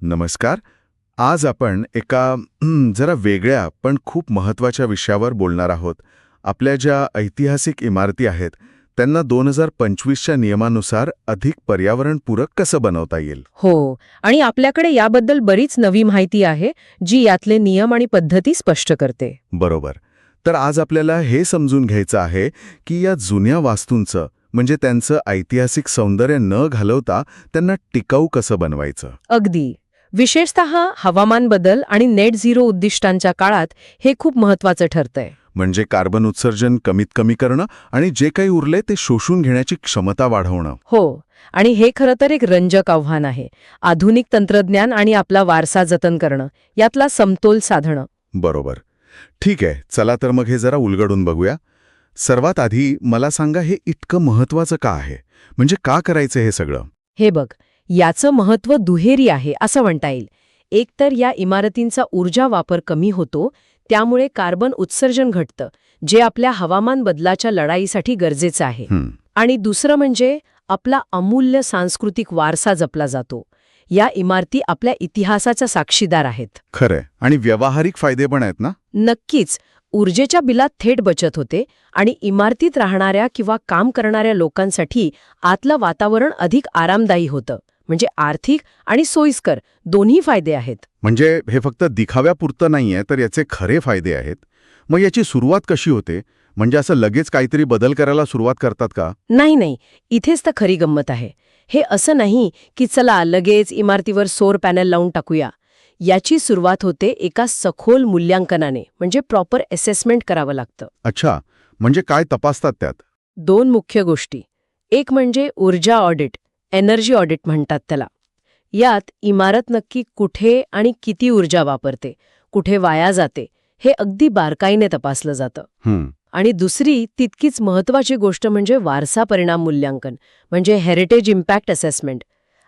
नमस्कार. आज आपण एका जरा वेगळ्या पण खूप महत्वाच्या विषयावर बोलणार आहोत. आपल्या ज्या ऐतिहासिक इमारती आहेत त्यांना 2025च्या नियमानुसार अधिक पर्यावरणपूरक कसं बनवता येईल. हो, आणि आपल्याकडे याबद्दल बरीच नवी माहिती आहे जी यातले नियम आणि पद्धती स्पष्ट करते. बरोबर. तर आज आपल्याला हे समजून घ्यायचं आहे की या जुन्या वास्तूंचं म्हणजे त्यांचं ऐतिहासिक सौंदर्य न घालवता त्यांना टिकाऊ कसं बनवायचं. अगदी. विशेषतः हवामान बदल आणि नेट झिरो उद्दिष्टांच्या काळात हे खूप महत्वाचं ठरतंय. म्हणजे कार्बन उत्सर्जन कमीत कमी करणं आणि जे काही उरले ते शोषून घेण्याची क्षमता वाढवणं. हो, आणि हे खरं तर एक रंजक आव्हान आहे. आधुनिक तंत्रज्ञान आणि आपला वारसा जतन करणं यातला समतोल साधणं. बरोबर. ठीक आहे, चला तर मग हे जरा उलगडून बघूया. सर्वात आधी मला सांगा, हे इतकं महत्वाचं का आहे? म्हणजे का करायचं हे सगळं? हे बघ, याचं महत्त्व दुहेरी आहे असं म्हणता येईल. एक तर या इमारतींचा ऊर्जा वापर कमी होतो, त्यामुळे कार्बन उत्सर्जन घटतं, जे आपल्या हवामान बदलाच्या लढाईसाठी गरजेचं आहे. आणि दुसरं म्हणजे आपला अमूल्य सांस्कृतिक वारसा जपला जातो. या इमारती आपल्या इतिहासाचा साक्षीदार आहेत. खरंय. आणि व्यावहारिक फायदे पण आहेत ना? नक्कीच. ऊर्जेच्या बिलात थेट बचत होते आणि इमारतीत राहणाऱ्या किंवा काम करणाऱ्या लोकांसाठी आतलं वातावरण अधिक आरामदायी होतं. म्हणजे आर्थिक आणि सोयीस्कर दोन्ही फायदे आहेत. म्हणजे हे फक्त दिखाव्यापुरतं नाहीये, तर याचे खरे फायदे आहेत. मग याची सुरुवात कशी होते? म्हणजे असं लगेच काहीतरी बदल करायला सुरुवात करतात का? नाही, इथेच तर खरी गंमत आहे. हे असं नाही की चला लगेच इमारतीवर सौर पॅनल लावून टाकूया. याची सुरुवात होते एका सखोल मूल्यांकनाने, म्हणजे प्रॉपर असेसमेंट करावं लागतं. अच्छा, म्हणजे काय तपासतात त्यात? दोन मुख्य गोष्टी. एक म्हणजे ऊर्जा ऑडिट, एनर्जी ऑडिट म्हणतात त्याला. यात इमारत नक्की कुठे आणि किती ऊर्जा वापरते, कुठे वाया जाते, हे अगदी बारकाईने तपासलं जातं. आणि दुसरी तितकीच महत्वाची गोष्ट म्हणजे वारसा परिणाम मूल्यांकन, म्हणजे हेरिटेज इम्पॅक्ट असेसमेंट.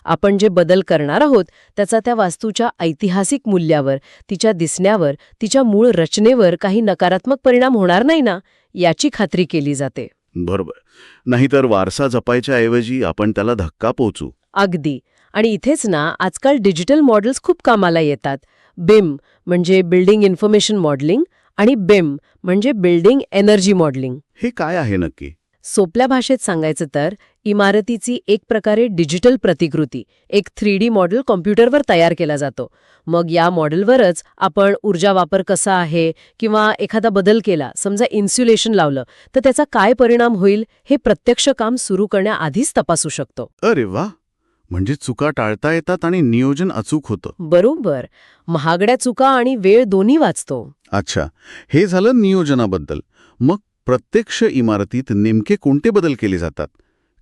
आपण जे बदल करणार आहोत त्याचा त्या वास्तूच्या ऐतिहासिक मूल्यावर, तिच्या दिसण्यावर, तिच्या मूळ रचनेवर काही नकारात्मक परिणाम होणार नाही ना, याची खात्री केली जाते. बरोबर. नाहीतर वारसा जपायच्या ऐवजी आपण त्याला धक्का पोचू. अगदी. आणि इथेच ना आजकाल डिजिटल मॉडेल्स खूप कामाला येतात. बिम म्हणजे बिल्डिंग इन्फॉर्मेशन मॉडेलिंग आणि बेम म्हणजे बिल्डिंग एनर्जी मॉडेलिंग. हे काय आहे नक्की? सोप्या भाषेत सांगायचं तर इमारतीची एक प्रकारे डिजिटल प्रतिकृती, एक 3D मॉडेल कॉम्प्युटरवर तयार केला जातो. मग या मॉडेलवरच आपण ऊर्जा वापर कसा आहे किंवा एखादा बदल केला, समजा इन्सुलेशन लावलं, तर त्याचा काय परिणाम होईल हे प्रत्यक्ष काम सुरू करण्याआधीच तपासू शकतो. अरे वा, म्हणजे चुका टाळता येतात आणि नियोजन अचूक होतं. बरोबर. महागड्या चुका आणि वेळ दोन्ही वाचतो. अच्छा, हे झालं नियोजनाबद्दल. मग प्रत्यक्ष इमारतीत नेमके कोणते बदल केले जातात?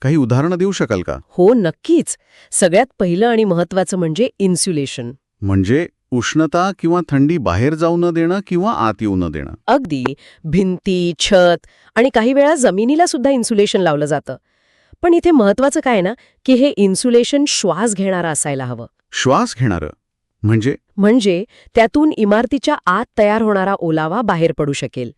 काही उदाहरणं देऊ शकाल का? हो, नक्कीच. सगळ्यात पहिलं आणि महत्वाचं म्हणजे इन्सुलेशन. म्हणजे उष्णता किंवा थंडी बाहेर जाऊ न देणं किंवा आत येऊ न देणं. अगदी. भिंती, छत आणि काही वेळा जमिनीला सुद्धा इन्सुलेशन लावलं जातं. पण इथे महत्वाचं काय ना, की हे इन्सुलेशन श्वास घेणारं असायला हवं. श्वास घेणारं म्हणजे त्यातून इमारतीच्या आत तयार होणारा ओलावा बाहेर पडू शकेल.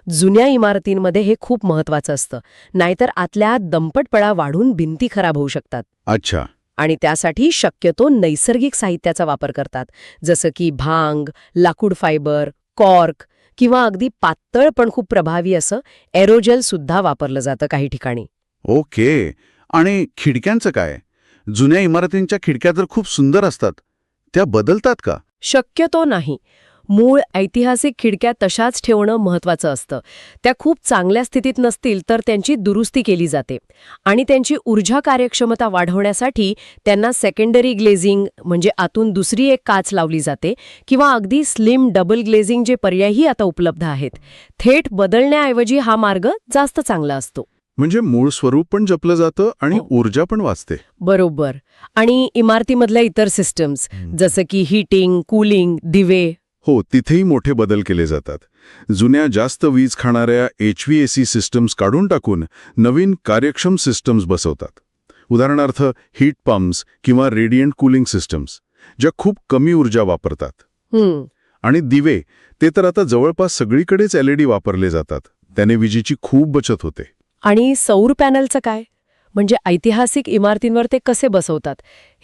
जुन्या इमारतींमध्ये हे खूप महत्वाचं असतं, नाहीतर आतल्या आत दंपटपळा वाढून भिंती खराब होऊ शकतात. अच्छा. आणि त्यासाठी शक्यतो नैसर्गिक साहित्याचा वापर करतात, जसं की भांग, लाकूड फायबर, कॉर्क किंवा अगदी पातळ पण खूप प्रभावी असं एरोजेल सुद्धा वापरलं जातं काही ठिकाणी. ओके. आणि खिडक्यांचं काय? जुन्या इमारतींच्या खिडक्या तर खूप सुंदर असतात, त्या बदलतात का? शक्यतो नाही. मूळ ऐतिहासिक खिडक्या तशाच ठेवणं महत्वाचं असतं. त्या खूप चांगल्या स्थितीत नसतील तर त्यांची दुरुस्ती केली जाते. आणि त्यांची ऊर्जा कार्यक्षमता वाढवण्यासाठी त्यांना सेकंडरी ग्लेझिंग म्हणजे आतून दुसरी एक काच लावली जाते किंवा अगदी स्लिम डबल ग्लेझिंग जे पर्यायही आता उपलब्ध आहेत. थेट बदलण्याऐवजी हा मार्ग जास्त चांगला असतो. म्हणजे मूळ स्वरूप पण जपलं जातं आणि ऊर्जा पण वाचते. बरोबर. आणि इमारतीमधल्या इतर सिस्टम्स जसं की हीटिंग, कूलिंग, दिवे, हो, तिथेही मोठे बदल केले जातात. जुन्या जास्त वीज खाणाऱ्या HVAC सिस्टम्स काढून टाकून नवीन कार्यक्षम सिस्टम्स बसवतात. उदाहरणार्थ हीट पंप्स किंवा रेडियंट कूलिंग सिस्टम्स, ज्या खूप कमी ऊर्जा वापरतात. आणि दिवे, ते तर आता जवळपास सगळीकडेच LED वापरले जातात. त्याने विजेची खूप बचत होते. आणि सौर पॅनलचं काय? म्हणजे ऐतिहासिक इमारतींवर ते कसे बसवतात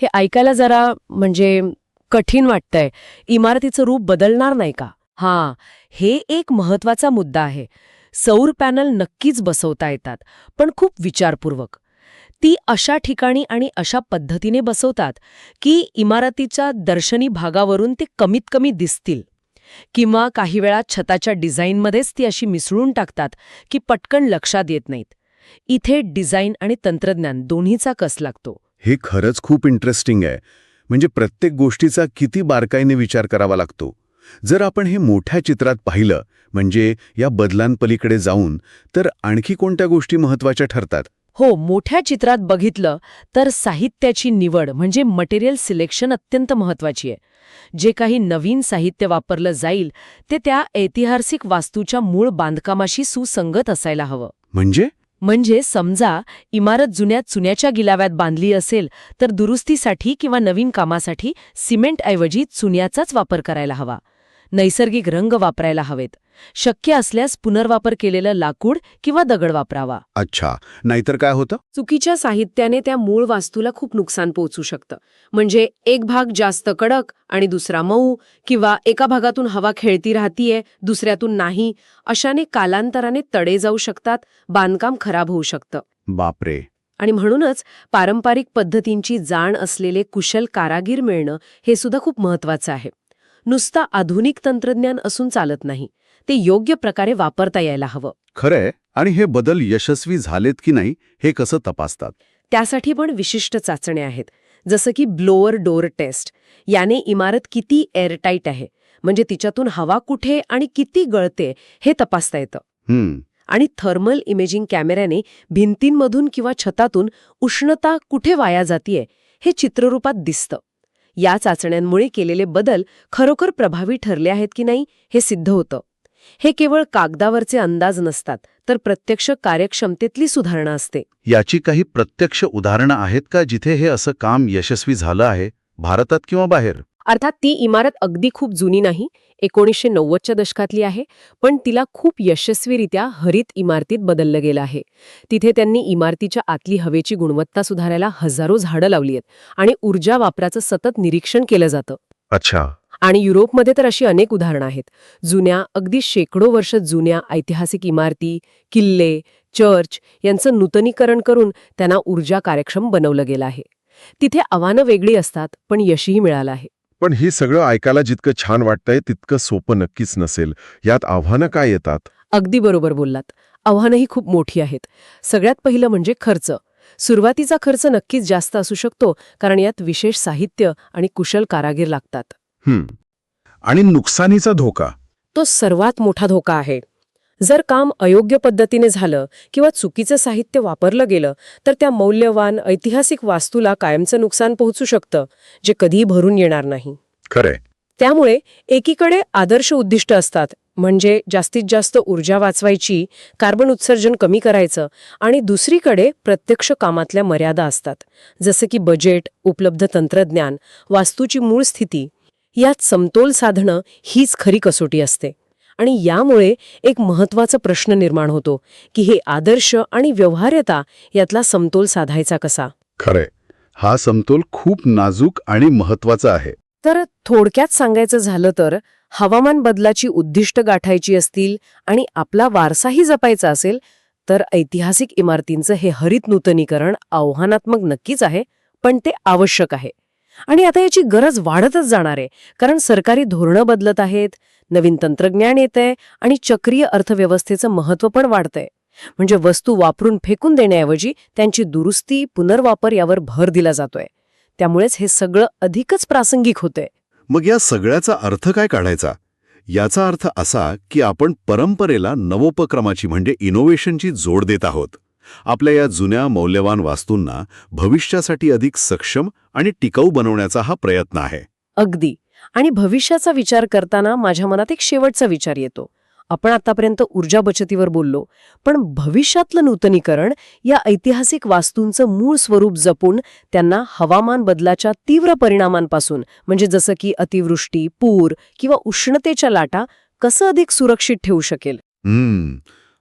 हे ऐकायला जरा म्हणजे कठीण वाटतंय. इमारतीचं रूप बदलणार नाही का? हां, हे एक महत्वाचा मुद्दा आहे. सौर पॅनल नक्कीच बसवता येतात, पण खूप विचारपूर्वक. ती अशा ठिकाणी आणि अशा पद्धतीने बसवतात की इमारतीच्या दर्शनी भागावरून ते कमीत कमी दिसतील. किंवा काही वेळा छताच्या डिझाईनमध्येच ती अशी मिसळून टाकतात की पटकन लक्षात येत नाहीत. इथे डिझाईन आणि तंत्रज्ञान दोन्हीचा कस लागतो. हे खरंच खूप इंटरेस्टिंग आहे. म्हणजे प्रत्येक गोष्टीचा किती बारकाईने विचार करावा लागतो. जर आपण हे मोठ्या चित्रात पाहिलं, म्हणजे या बदलांपलीकडे जाऊन, तर आणखी कोणत्या गोष्टी महत्त्वाच्या ठरतात? हो, मोठ्या चित्रात बघितलं तर साहित्याची निवड म्हणजे मटेरियल सिलेक्शन अत्यंत महत्वाची आहे. जे काही नवीन साहित्य वापरलं जाईल ते त्या ऐतिहासिक वास्तूच्या मूळ बांधकामाशी सुसंगत असायला हवं. म्हणजे समजा इमारत जुन्या चुन्याच्या गिलाव्यात बांधली असेल तर दुरुस्तीसाठी किंवा नवीन कामासाठी सिमेंटऐवजी चुन्याचाच वापर करायला हवा. नैसर्गिक रंग वापरायला हवेत. शक्य असल्यास पुनर्वापर केलेलं लाकूड किंवा दगड वापरावा. अच्छा, नाहीतर काय होतं? चुकीच्या साहित्याने त्या मूळ वास्तूला खूप नुकसान पोहोचू शकतं. म्हणजे एक भाग जास्त कडक आणि दुसरा मऊ, किंवा एका भागातून हवा खेळती राहतीये दुसऱ्यातून नाही, अशाने कालांतराने तडे जाऊ शकतात, बांधकाम खराब होऊ शकतं. बापरे. आणि म्हणूनच पारंपरिक पद्धतींची जाण असलेले कुशल कारागीर मिळणं हे सुद्धा खूप महत्वाचं आहे. नुसता आधुनिक तंत्रज्ञान असून चालत नाही, ते योग्य प्रकारे वापरता यायला हवं. खरंय. आणि हे बदल यशस्वी झालेत की नाही हे कसं तपासतात? त्यासाठी पण विशिष्ट चाचण्या आहेत, जसं की ब्लोअर डोअर टेस्ट. याने इमारत किती एअरटाईट आहे, म्हणजे तिच्यातून हवा कुठे आणि किती गळते हे तपासता येतं. आणि थर्मल इमेजिंग कॅमेऱ्याने भिंतींमधून किंवा छतातून उष्णता कुठे वाया जातीये हे चित्ररूपात दिसतं. या चाचण्यांमुळे केलेले बदल खरोखर प्रभावी ठरले आहेत की नाही हे सिद्ध होतं. हे केवळ कागदावरचे अंदाज नसतात, तर प्रत्यक्ष कार्यक्षमतेतली सुधारणा असते. याची काही प्रत्यक्ष उदाहरणं आहेत का जिथे हे असं काम यशस्वी झालं आहे, भारतात किंवा बाहेर? अर्थात ती इमारत अगदी खूप जुनी नाही, 1990च्या दशकातली आहे, पण तिला खूप यशस्वीरित्या हरित इमारतीत बदललं गेलं आहे. तिथे त्यांनी इमारतीच्या आतली हवेची गुणवत्ता सुधारायला हजारो झाडं लावली आहेत आणि ऊर्जा वापराचं सतत निरीक्षण केलं जातं. अच्छा. आणि युरोपमध्ये तर अशी अनेक उदाहरणं आहेत. जुन्या, अगदी शेकडो वर्ष जुन्या ऐतिहासिक इमारती, किल्ले, चर्च यांचं नूतनीकरण करून त्यांना ऊर्जा कार्यक्षम बनवलं गेलं आहे. तिथे आव्हानं वेगळी असतात, पण यशही मिळालं आहे. पण हे सगळं ऐकायला जितकं छान वाटतंय तितकं सोपं नक्कीच नसेल. यात आव्हानं काय येतात? अगदी बरोबर बोललात. आव्हानंही खूप मोठी आहेत. सगळ्यात पहिलं म्हणजे खर्च. सुरुवातीचा खर्च नक्कीच जास्त असू शकतो, कारण यात विशेष साहित्य आणि कुशल कारागीर लागतात. आणि नुकसानीचा धोका? तो सर्वात मोठा धोका आहे. जर काम अयोग्य पद्धतीने झालं किंवा चुकीचं साहित्य वापरलं गेलं तर त्या मौल्यवान ऐतिहासिक वास्तूला कायमचं नुकसान पोहोचू शकतं, जे कधीही भरून येणार नाही. खरंय. त्यामुळे एकीकडे आदर्श उद्दिष्ट असतात, म्हणजे जास्तीत जास्त ऊर्जा वाचवायची, कार्बन उत्सर्जन कमी करायचं, आणि दुसरीकडे प्रत्यक्ष कामातल्या मर्यादा असतात, जसं की बजेट, उपलब्ध तंत्रज्ञान, वास्तूची मूळ स्थिती. यात समतोल साधणं हीच खरी कसोटी असते. आणि यामुळे एक महत्त्वाचा प्रश्न निर्माण होतो की हे आदर्श आणि व्यवहार्यता यातला समतोल साधायचा कसा? खरंय. हा समतोल खूप नाजूक आणि महत्वाचा आहे. तर थोडक्यात सांगायचं झालं तर हवामान बदलाची उद्दिष्ट गाठायची असतील आणि आपला वारसाही जपायचा असेल तर ऐतिहासिक इमारतींचं हे हरित नूतनीकरण आव्हानात्मक नक्कीच आहे, पण ते आवश्यक आहे. आणि आता याची गरज वाढतच जाणार आहे, कारण सरकारी धोरणं बदलत आहेत, नवीन तंत्रज्ञान येतंय आणि चक्रीय अर्थव्यवस्थेचं महत्त्व पण वाढतंय. म्हणजे वस्तू वापरून फेकून देण्याऐवजी त्यांची दुरुस्ती, पुनर्वापर यावर भर दिला जातोय. त्यामुळेच हे सगळं अधिकच प्रासंगिक होतंय. मग या सगळ्याचा अर्थ काय काढायचा? याचा अर्थ असा की आपण परंपरेला नवोपक्रमाची म्हणजे इनोव्हेशनची जोड देत आहोत. आपल्या या जुन्या मौल्यवान वास्तूंना भविष्यासाठी अधिक सक्षम आणि टिकाऊ बनवण्याचा हा प्रयत्न आहे. अगदी. आणि भविष्याचा विचार करताना माझ्या मनात एक शेवटचा विचार येतो. आपण आतापर्यंत ऊर्जा बचतीवर बोललो, पण भविष्यातलं नूतनीकरण या ऐतिहासिक वास्तूंचं मूळ स्वरूप जपून त्यांना हवामान बदलाच्या तीव्र परिणामांपासून, म्हणजे जसं की अतिवृष्टी, पूर किंवा उष्णतेच्या लाटा, कसं अधिक सुरक्षित ठेवू शकेल?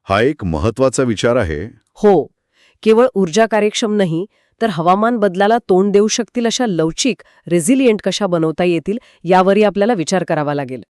हा एक महत्वाचा विचार आहे. हो, केवळ ऊर्जा कार्यक्षम नाही, तर हवामान बदलाला तोंड देऊ शकतील अशा लवचिक, रेझिलियंट कशा बनवता येतील यावरही आपल्याला विचार करावा लागेल.